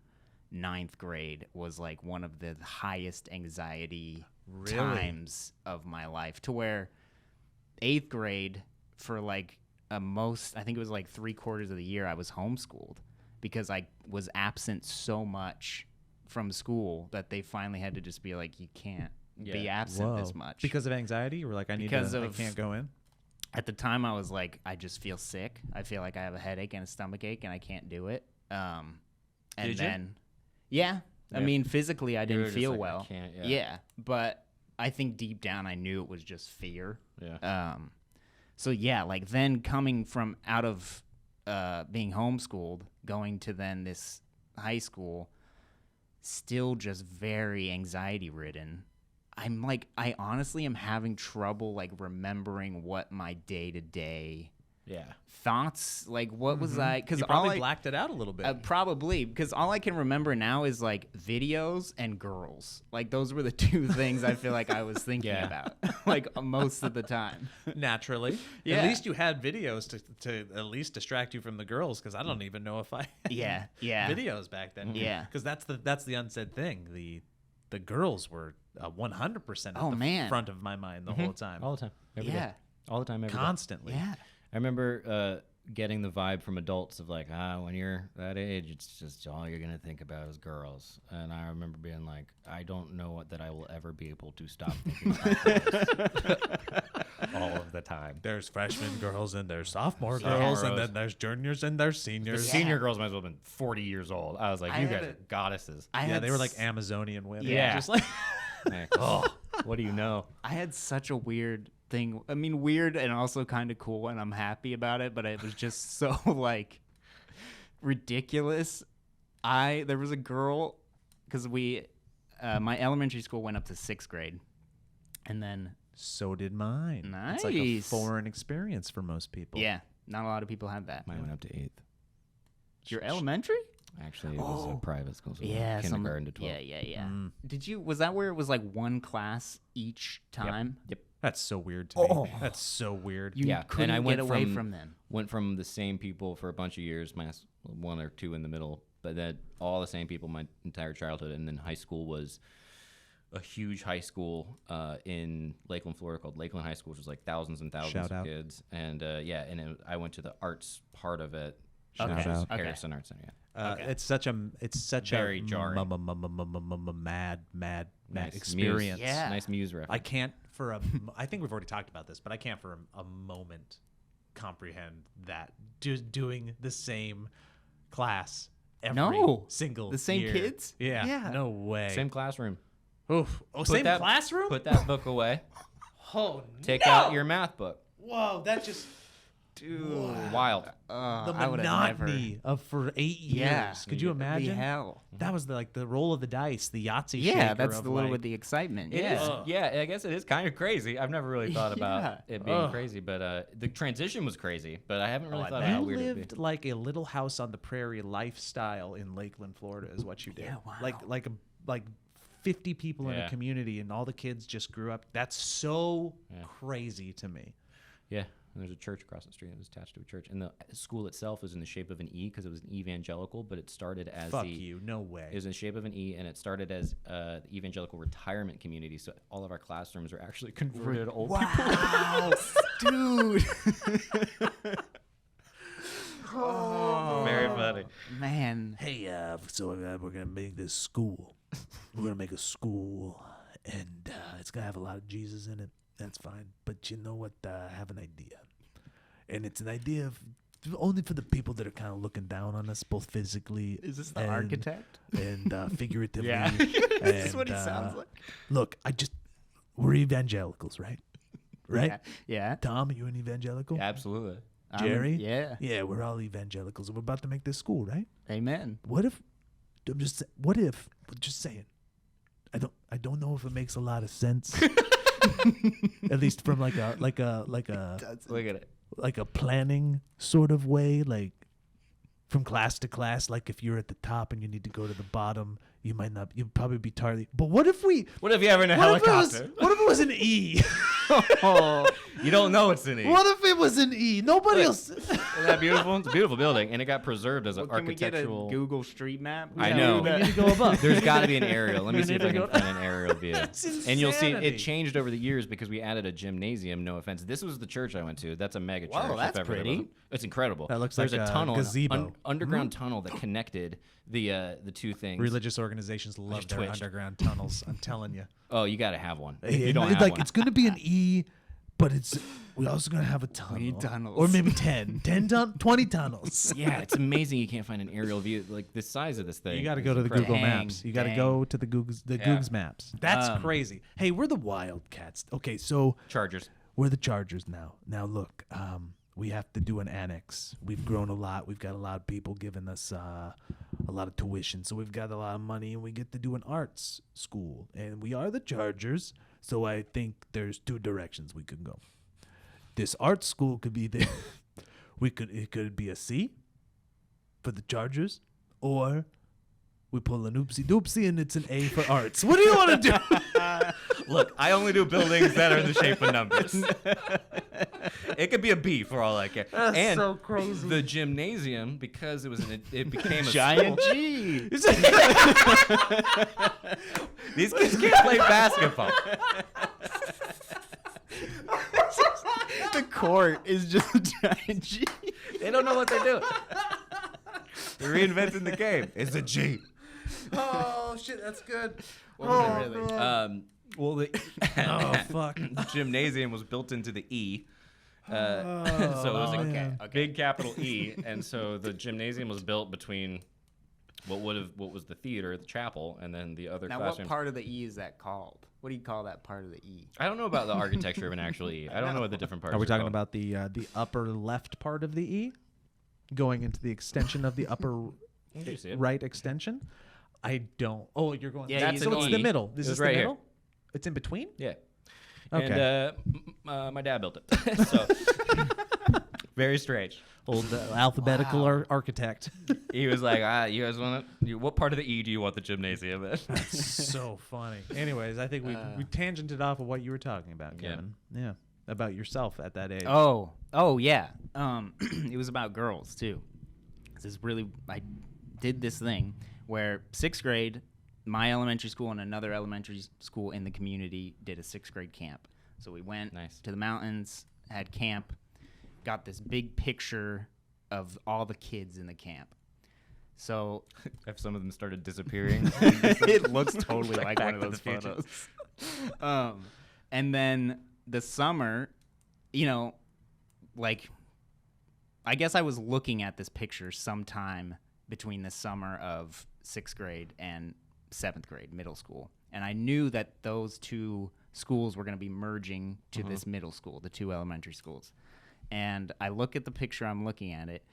9th grade was like one of the highest anxiety Really? times of my life, to where 8th grade for like I think it was like 3/4 of the year I was homeschooled because I was absent so much from school that they finally had to just be like, you can't be absent this much. Because of anxiety? You were like, I can't go in? At the time, I was like, I just feel sick. I feel like I have a headache and a stomach ache, and I can't do it. And Did you? then, yeah. I Yeah. mean, physically, I You didn't were just feel like, I well. can't, yeah. Yeah, but I think deep down, I knew it was just fear. Yeah. So yeah, like then coming from out of being homeschooled, going to then this high school, still just very anxiety ridden. I'm like, I honestly am having trouble like remembering what my day to day Yeah. thoughts, like what was I? Because You probably blacked it out a little bit. probably because all I can remember now is like videos and girls. Like those were the two things I feel like I was thinking Yeah. about, like most of the time. Naturally. Yeah. At least you had videos to at least distract you from the girls, because I don't even know if I had Yeah, yeah. videos back then. Yeah. Because that's the unsaid thing. The girls were 100% at Oh, the man. front of my mind the whole time. All the time. Every day. Yeah. All the time, every day. Constantly. Yeah. I remember getting the vibe from adults of like, when you're that age, it's just all you're gonna think about is girls. And I remember being like, I don't know that I will ever be able to stop thinking about girls all of the time. There's freshman girls and there's sophomore Sophomore girls, and girls. then there's juniors and there's The seniors. senior girls might as well have been 40 years old. I was like, I you had guys a- are goddesses. Yeah, they were like Amazonian women. Yeah. Just like Like, oh, what do you know? I had such a weird thing. I mean, weird and also kind of cool, and I'm happy about it. But it was just so like ridiculous. There was a girl, because my elementary school went up to 6th grade, and then So did mine. Nice. It's like a foreign experience for most people. yeah, not a lot of people had that. Mine went up to 8th. Your elementary? Actually, it was a private school, so Yeah, kindergarten to 12. Yeah. Was that where it was like one class each time? Yep. That's so weird to me. That's so weird. You couldn't and I went get away from them. Went from the same people for a bunch of years, minus 1 or 2 in the middle, but then all the same people my entire childhood. And then high school was a huge high school in Lakeland, Florida, called Lakeland High School, which was like thousands and thousands Shout of out. kids. And I went to the arts part of it. Shout which is out. Okay. Harrison Arts Center. Yeah. It's such Very a jarring. mad Nice experience. Muse. Yeah. Nice Muse reference. I can't I think we've already talked about this, but I can't for a moment comprehend that doing the same class every single The same year. kids? Yeah. Yeah. No way. Same classroom. Oof. Oh, Put same that- classroom? Put that book away. Oh, Take no! out your math book. Whoa, that just Wild. the I would've monotony of for 8 years. Yeah. Could you imagine? Hell. That was the roll of the dice, the Yahtzee shaker. Yeah, that's of the little like, with the excitement. It yeah. is. Yeah, I guess it is kind of crazy. I've never really thought about Yeah. it being crazy, but the transition was crazy. But I haven't really thought about how You weird it'd lived be. like a little house on the prairie lifestyle in Lakeland, Florida, is what you did. Yeah, wow. Like 50 people in Yeah. a community, and all the kids just grew up. That's so Yeah. crazy to me. Yeah, and there's a church across the street. It was attached to a church, and the school itself was in the shape of an E because it was an evangelical. But it started as Fuck you, no way. It was in the shape of an E, and it started as the evangelical retirement community. So all of our classrooms are actually converted old people. Wow, dude. Very funny. Man. Hey, so we're gonna make this school. We're gonna make a school, and it's gonna have a lot of Jesus in it. That's fine. But you know what? I have an idea, and it's an idea of only for the people that are kind of looking down on us, both physically. Is this the and- architect? and figuratively? Yeah. This is what he sounds like. Look, we're evangelicals, right? Right? Yeah. Tom, are you an evangelical? Absolutely. Jerry? Yeah. Yeah, we're all evangelicals, and we're about to make this school, right? Amen. What if just saying, I don't know if it makes a lot of sense. At least from like a Look at it. like a planning sort of way, like from class to class. Like if you're at the top and you need to go to the bottom, you'd probably be tardy. But what if What if you're having a helicopter? what if it was an E? Oh, You don't know it's an E. What if it was an E? Nobody Look. else. Isn't that beautiful? It's a beautiful building, and it got preserved as an can we get a architectural. Google Street Map? I Yeah, know. we need to go above. There's got to be an aerial. Let me We see if need I to can go- find an aerial view. That's And you'll see insanity. it changed over the years because we added a gymnasium. No offense. This was the church I went to. That's a mega church. Whoa, if that's ever there pretty. was a- It's incredible. That looks There's like a a tunnel, gazebo. underground tunnel that connected the two things. Religious organizations love just their twitched. underground tunnels. I'm telling you. Oh, you got to have one. If Hey, you don't it's have like one, it's gonna be an E, but we're also gonna have a tunnel. need tunnels. Or maybe 10 20 tunnels. yeah, it's amazing you can't find an aerial view like the size of this thing. You got to is go to the incredible. Google Dang, Maps. You got to dang. go to the Googs Maps. That's crazy. Hey, we're the Wildcats. Okay, so Chargers. we're the Chargers now. Now look, we have to do an annex. We've grown a lot. We've got a lot of people giving us a lot of tuition. So we've got a lot of money, and we get to do an arts school. And we are the Chargers, so I think there's 2 directions we could go. This art school could be it could be a C for the Chargers, or we pull an oopsie doopsie and it's an A for arts. What do you want to do? Look, I only do buildings that are in the shape of numbers. It could be a B for all I care. That's and so crazy. The gymnasium, because it became a Giant school. G. These kids can't play basketball. The court is just a giant G. They don't know what they're doing. They're reinventing the game. It's a G. Oh shit, that's good. What was it really? Well, the Oh fuck. gymnasium was built into the E. So it was a man. big capital E, and so the gymnasium was built between what was the theater, the chapel, and then the other Now, what classroom. part of the E is that called? What do you call that part of the E? I don't know about the architecture of an actual E. I don't know what the different parts Are we talking called. about the upper left part of the E, going into the extension of the upper You see it. right extension. I don't. Oh, you're going. Yeah, That's so an it's E. the middle. Is It this was the right here. middle? It's in between. Yeah. Okay. And my dad built it. So very strange. Old alphabetical architect. He was like, you guys want it? What part of the E do you want the gymnasium in? So funny. Anyways, I think we tangented off of what you were talking about, Yeah. Kevin. Yeah. About yourself at that age. Oh yeah. It was about girls too. I did this thing where 6th grade, my elementary school and another elementary school in the community did a 6th grade camp. So we went Nice. to the mountains, had camp, got this big picture of all the kids in the camp. So If some of them started disappearing. it looks totally like Back one of to those the Future. photos. And then the summer, you know, like, I guess I was looking at this picture sometime between the summer of 6th grade and 7th grade, middle school. And I knew that those two schools were going to be merging to this middle school, the two elementary schools. And I look at the picture, I'm looking at it,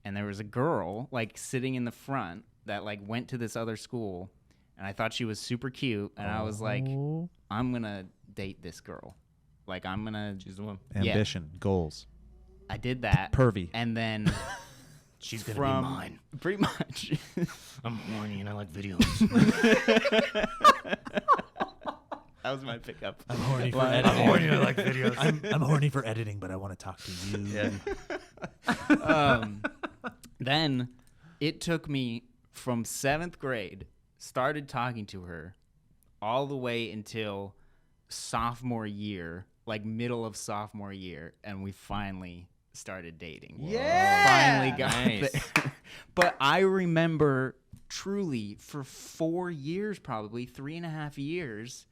and there was a girl, like, sitting in the front that, like, went to this other school. And I thought she was super cute. And I was like, I'm going to date this girl. Like, I'm going to... She's the one. Ambition, goals. I did that. Pervy. And then... She's gonna be mine. Pretty much. I'm horny and I like videos. That was my pickup. I'm horny for Line. editing. I'm horny and I like videos. I'm horny for editing, but I want to talk to you. Yeah. Then it took me from 7th grade, started talking to her, all the way until sophomore year, like middle of sophomore year, and we finally started dating. Finally got Nice. there. But I remember truly for 4 years, probably 3.5 years,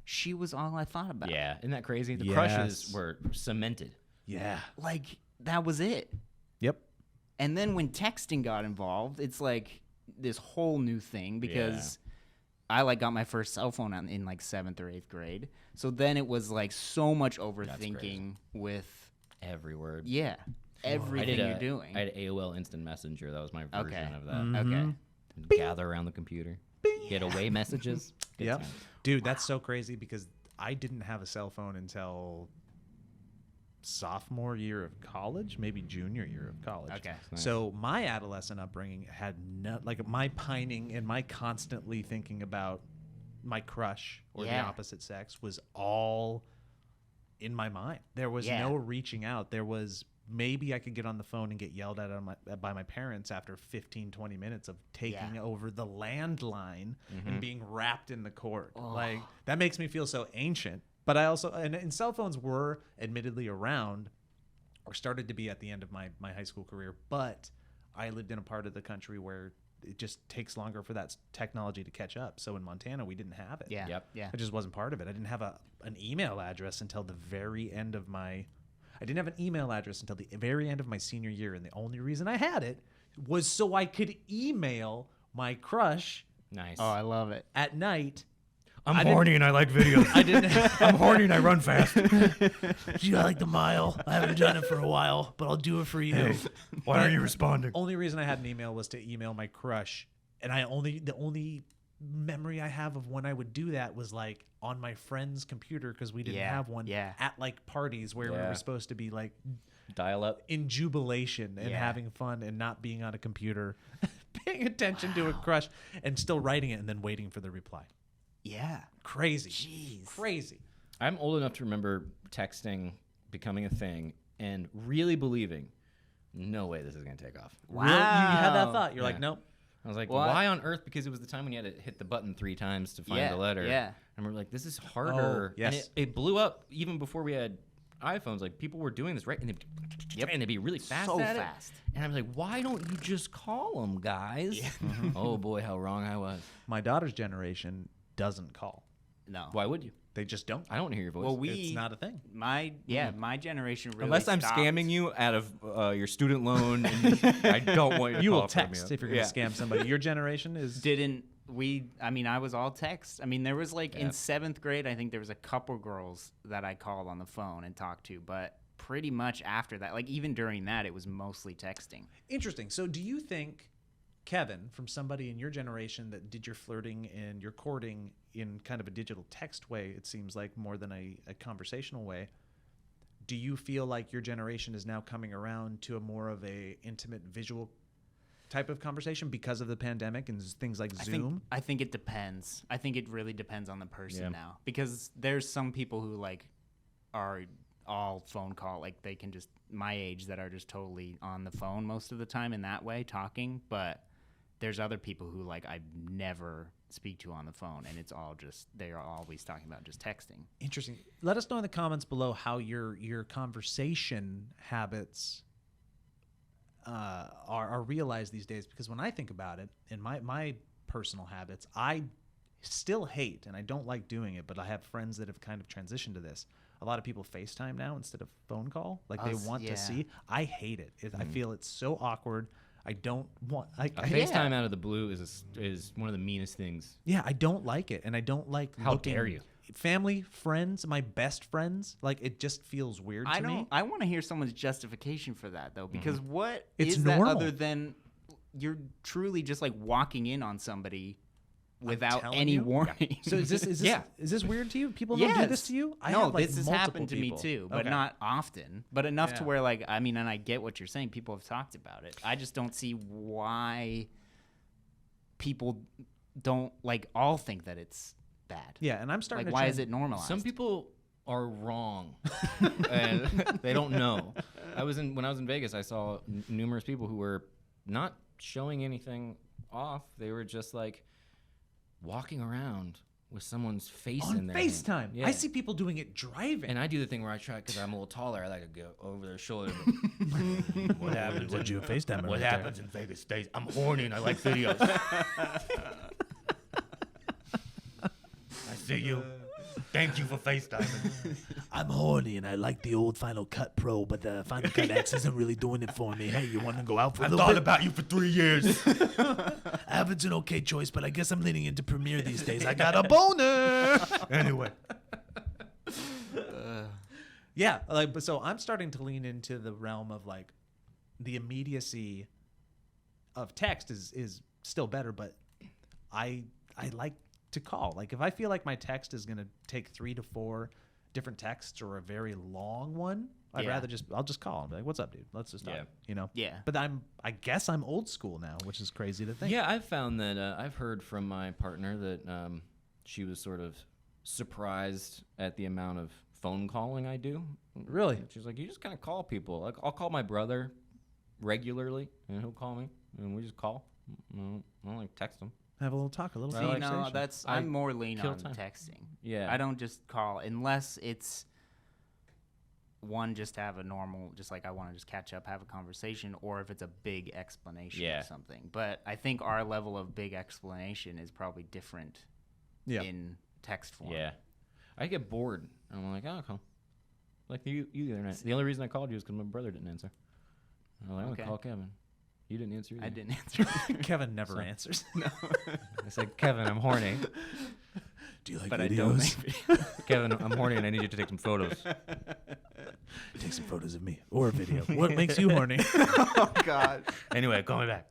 she was all I thought about. Yeah. Isn't that crazy? The Yes. crushes were cemented. Yeah. Like, that was it. Yep. And then when texting got involved, it's like this whole new thing because I like got my first cell phone in like 7th or 8th grade. So then it was like so much overthinking with Every word. everything you're doing. I had AOL Instant Messenger. That was my version Okay. of that. Okay. Gather around the computer. Get away messages. Good Yep. times. Dude, that's so crazy because I didn't have a cell phone until sophomore year of college, maybe junior year of college. Okay. Nice. So my adolescent upbringing had like my pining and my constantly thinking about my crush or the Yeah. opposite sex was all in my mind. There was Yeah. no reaching out. There was maybe I could get on the phone and get yelled at by my parents after 15, 20 minutes of taking over the landline and being wrapped in the cord. Like, that makes me feel so ancient. But I also, and cell phones were admittedly around or started to be at the end of my high school career, but I lived in a part of the country where it just takes longer for that technology to catch up. So in Montana, we didn't have it. Yeah. Yep. Yeah. I just wasn't part of it. I didn't have an email address until the very end of my senior year, and the only reason I had it was so I could email my crush Nice. Oh, I love it. at night. I'm horny and I like videos. I didn't. I'm horny and I run fast. Gee, I like the mile. I haven't done it for a while, but I'll do it for you. Why aren't you responding? Only reason I had an email was to email my crush, and the only memory I have of when I would do that was like on my friend's computer because we didn't have one at like parties where we Yeah. were supposed to be like Dial up. in jubilation and having fun and not being on a computer, paying attention to a crush and still writing it and then waiting for the reply. Yeah. Crazy. Jeez. Crazy. I'm old enough to remember texting becoming a thing and really believing, no way this is going to take off. Wow. You had that thought. You're like, Yeah. nope. I was like, What? why on earth? Because it was the time when you had to hit the button 3 times to find Yeah, the letter. yeah. And we're like, this is harder. Oh, yes. And it blew up even before we had iPhones. Like, people were doing this, right? And they'd be really fast So at fast. it. And I was like, why don't you just call them, guys? Oh, boy, how wrong I was. My daughter's generation doesn't call. No. Why would you? They just don't. I don't hear your voice. Well, It's not a thing. my generation really Unless I'm stopped. scamming you out of your student loan, and I don't want you to You will call from text you. if you're going to scam somebody. Your generation is I was all text. I mean, there was like in Yeah. 7th grade, I think there was a couple girls that I called on the phone and talked to, but pretty much after that, like even during that, it was mostly texting. interesting. So do you think Kevin, from somebody in your generation that did your flirting and your courting in kind of a digital text way, it seems like more than a conversational way. Do you feel like your generation is now coming around to a more of a intimate visual type of conversation because of the pandemic and things like Zoom? I think it depends. I think it really depends on the person now, because there's some people who like are all phone call, like they can just, my age, that are just totally on the phone most of the time in that way talking, but there's other people who like I never speak to on the phone, and it's all just, they are always talking about just texting. Interesting. Let us know in the comments below how your conversation habits are realized these days, because when I think about it, in my personal habits, I still hate, and I don't like doing it, but I have friends that have kind of transitioned to this. A lot of people FaceTime now instead of phone call. Like they want to see. I hate it. I feel it's so awkward. I don't want. FaceTime out of the blue is one of the meanest things. Yeah, I don't like it, and I don't like. How dare you? Family, friends, my best friends. Like it just feels weird to me. I want to hear someone's justification for that though, because what It's is normal. that other than you're truly just like walking in on somebody without telling any you. warning. So is this weird to you? People don't do this to you? I No, have, like, this has multiple happened to me people. too, but Okay. not often. But enough to Yeah. where, like, I mean, and I get what you're saying. People have talked about it. I just don't see why people don't like all think that it's bad. Yeah, and I'm starting Like, to why trend- is it normalized? Some people are wrong, and they don't know. When I was in Vegas, I saw numerous people who were not showing anything off. They were just like walking around with someone's face on in their hand. FaceTime. Yeah. I see people doing it driving. And I do the thing where I try, because I'm a little taller, I like to go over their shoulder. What happens? Would you FaceTime? What happens in Vegas stays. I'm horny and I like videos. I see you. Thank you for FaceTiming. I'm horny and I like the old Final Cut Pro, but the Final Cut X isn't really doing it for me. Hey, you want to go out for a I've little thought bit? about you for 3 years. Avid's an okay choice, but I guess I'm leaning into Premiere these days. I got a boner. Anyway. Yeah, like, but so I'm starting to lean into the realm of like the immediacy of text is still better, but I like to call. Like if I feel like my text is going to take 3 to 4 different texts or a very long one, I'd Yeah. rather I'll just call and be like, "What's up, dude? Let's just talk." Yeah. You know? Yeah. But I guess I'm old school now, which is crazy to think. Yeah, I've found that I've heard from my partner that she was sort of surprised at the amount of phone calling I do. Really? She's like, you just kind of call people. Like, I'll call my brother regularly, and he'll call me, and we just call. I don't like text him. Have a little talk, a little Right. See, conversation. no, I'm more lean kill on time. texting. Yeah. I don't just call unless it's just to have a normal, just like I want to just catch up, have a conversation, or if it's a big explanation Yeah. or something. But I think our level of big explanation is probably different Yeah. in text form. Yeah. I get bored. I'm like, oh, cool. Like you the other night. The only reason I called you is because my brother didn't answer. I'm like, I'm Okay. going to call Kevin. You didn't answer either. I didn't answer. Kevin never answers. I said, Kevin, I'm horny. Do you like But I don't videos? make videos. Kevin, I'm horny and I need you to take some photos. Take some photos of me or a video. What makes you horny? Oh, God. Anyway, call me back.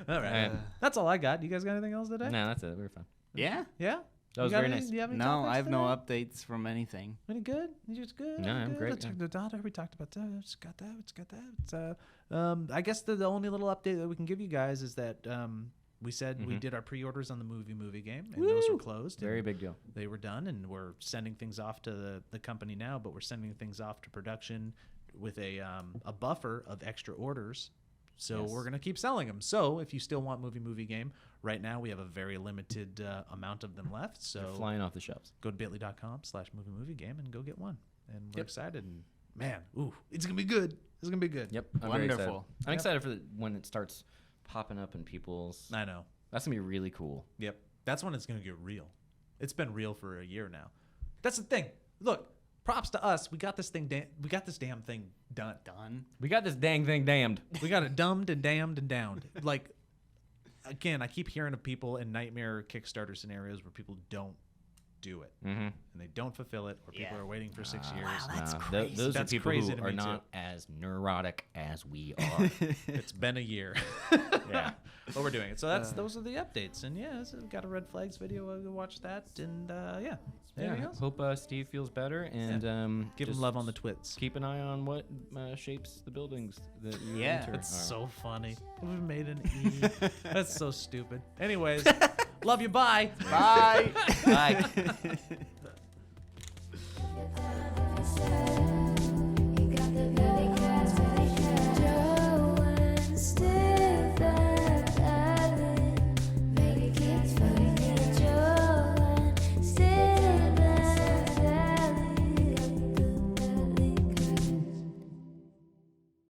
All right. That's all I got. You guys got anything else today? No, that's it. We were fine. Yeah? Yeah? That You was got very any- nice. Do you have any No, topics I have no today? updates from anything. Any good? You just good? No, I'm Good. great, Let's yeah. check the daughter. We talked about that. It's got that. It's got that. It's, I guess the only little update that we can give you guys is that we said we did our pre-orders on the movie game, and those were closed. Very and big deal. They were done, and we're sending things off to the company now, but we're sending things off to production with a buffer of extra orders. So Yes. we're going to keep selling them. So if you still want movie game, right now we have a very limited amount of them left. So They're flying off the shelves. go to bit.ly/movie game and go get one. And we're excited. And man, it's gonna be good. It's gonna be good. Yep. I'm very excited. Wonderful. I'm excited for when it starts popping up in people's. I know. That's going to be really cool. Yep. That's when it's gonna get real. It's been real for a year now. That's the thing. Look, props to us. We got this thing. We got this damn thing done. We got this dang thing damned. We got it dumbed and damned and downed. Like, again, I keep hearing of people in nightmare Kickstarter scenarios where people don't do it, Mm-hmm. and they don't fulfill it, or people Yeah. are waiting for 6 years. that's crazy. Those That's are people crazy who to are me, too. not as neurotic as we are. It's been a year. Yeah. But we're doing it. So those are the updates. And yeah, so we've got a Red Flags video. Go watch that. And yeah. Anything else? Hope Steve feels better, and Give him just love on the twits. Keep an eye on what shapes the buildings that you Yeah. enter. It's so funny. We made an E. That's so stupid. Anyways, love you. Bye. Bye. Bye. If you said